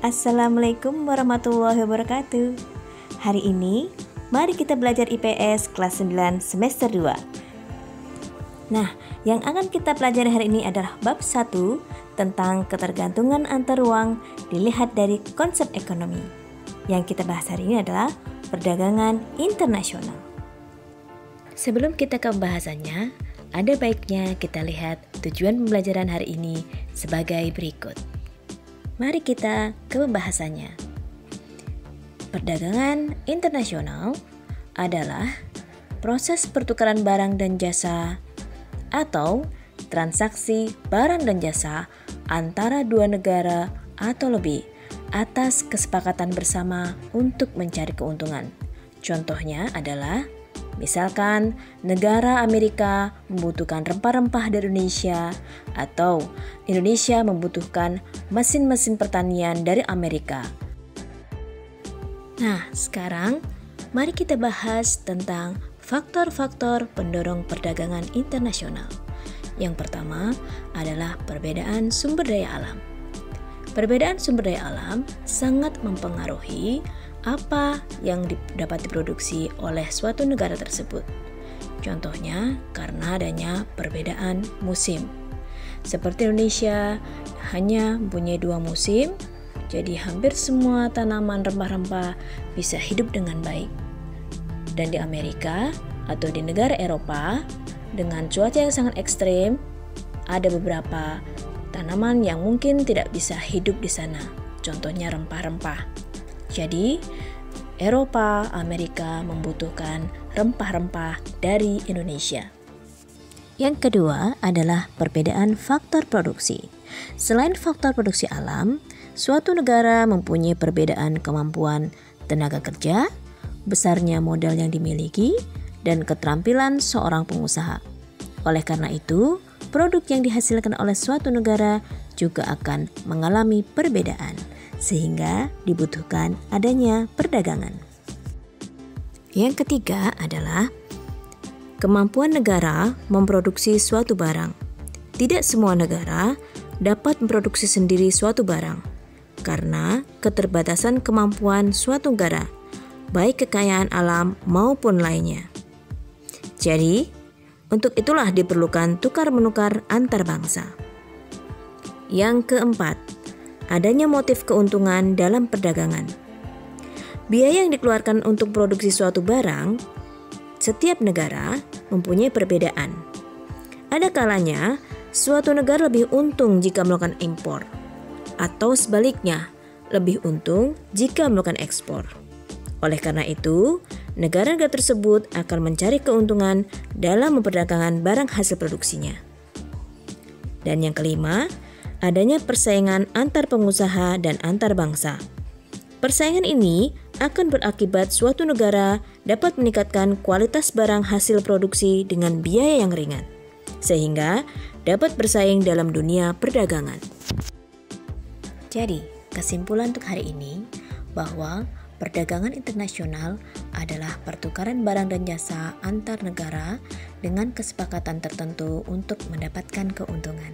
Assalamualaikum warahmatullahi wabarakatuh. Hari ini, mari kita belajar IPS kelas 9 semester 2. Nah, yang akan kita pelajari hari ini adalah bab 1 tentang ketergantungan antar ruang dilihat dari konsep ekonomi. Yang kita bahas hari ini adalah perdagangan internasional. Sebelum kita ke pembahasannya, ada baiknya kita lihat tujuan pembelajaran hari ini sebagai berikut. Mari kita ke pembahasannya. Perdagangan internasional adalah proses pertukaran barang dan jasa atau transaksi barang dan jasa antara dua negara atau lebih atas kesepakatan bersama untuk mencari keuntungan. Contohnya adalah misalkan negara Amerika membutuhkan rempah-rempah dari Indonesia atau Indonesia membutuhkan mesin-mesin pertanian dari Amerika. Nah, sekarang mari kita bahas tentang faktor-faktor pendorong perdagangan internasional. Yang pertama adalah perbedaan sumber daya alam. Perbedaan sumber daya alam sangat mempengaruhi apa yang dapat diproduksi oleh suatu negara tersebut. Contohnya karena adanya perbedaan musim. Seperti Indonesia hanya mempunyai 2 musim, jadi hampir semua tanaman rempah-rempah bisa hidup dengan baik. Dan di Amerika atau di negara Eropa dengan cuaca yang sangat ekstrim, ada beberapa tanaman yang mungkin tidak bisa hidup di sana. Contohnya rempah-rempah. Jadi, Eropa, Amerika membutuhkan rempah-rempah dari Indonesia. Yang kedua adalah perbedaan faktor produksi. Selain faktor produksi alam, suatu negara mempunyai perbedaan kemampuan tenaga kerja, besarnya modal yang dimiliki, dan keterampilan seorang pengusaha. Oleh karena itu, produk yang dihasilkan oleh suatu negara juga akan mengalami perbedaan, sehingga dibutuhkan adanya perdagangan. Yang ketiga adalah kemampuan negara memproduksi suatu barang. Tidak semua negara dapat memproduksi sendiri suatu barang karena keterbatasan kemampuan suatu negara, baik kekayaan alam maupun lainnya. Jadi, untuk itulah diperlukan tukar-menukar antar bangsa. Yang keempat, adanya motif keuntungan dalam perdagangan. Biaya yang dikeluarkan untuk produksi suatu barang, setiap negara mempunyai perbedaan. Ada kalanya, suatu negara lebih untung jika melakukan impor, atau sebaliknya, lebih untung jika melakukan ekspor. Oleh karena itu, negara-negara tersebut akan mencari keuntungan dalam memperdagangkan barang hasil produksinya. Dan yang kelima, adanya persaingan antar pengusaha dan antar bangsa. Persaingan ini akan berakibat suatu negara dapat meningkatkan kualitas barang hasil produksi dengan biaya yang ringan, sehingga dapat bersaing dalam dunia perdagangan. Jadi, kesimpulan untuk hari ini bahwa perdagangan internasional adalah pertukaran barang dan jasa antar negara dengan kesepakatan tertentu untuk mendapatkan keuntungan.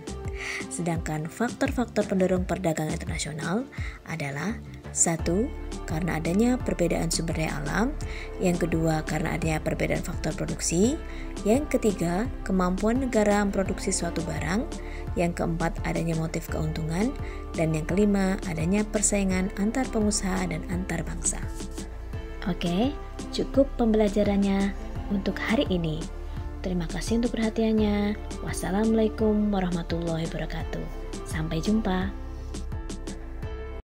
Sedangkan faktor-faktor pendorong perdagangan internasional adalah 1. Karena adanya perbedaan sumber daya alam. Yang kedua, karena adanya perbedaan faktor produksi. Yang ketiga, kemampuan negara memproduksi suatu barang. Yang keempat, adanya motif keuntungan. Dan yang kelima, adanya persaingan antar pengusaha dan antar bangsa. Oke, cukup pembelajarannya untuk hari ini. Terima kasih untuk perhatiannya. Wassalamualaikum warahmatullahi wabarakatuh. Sampai jumpa.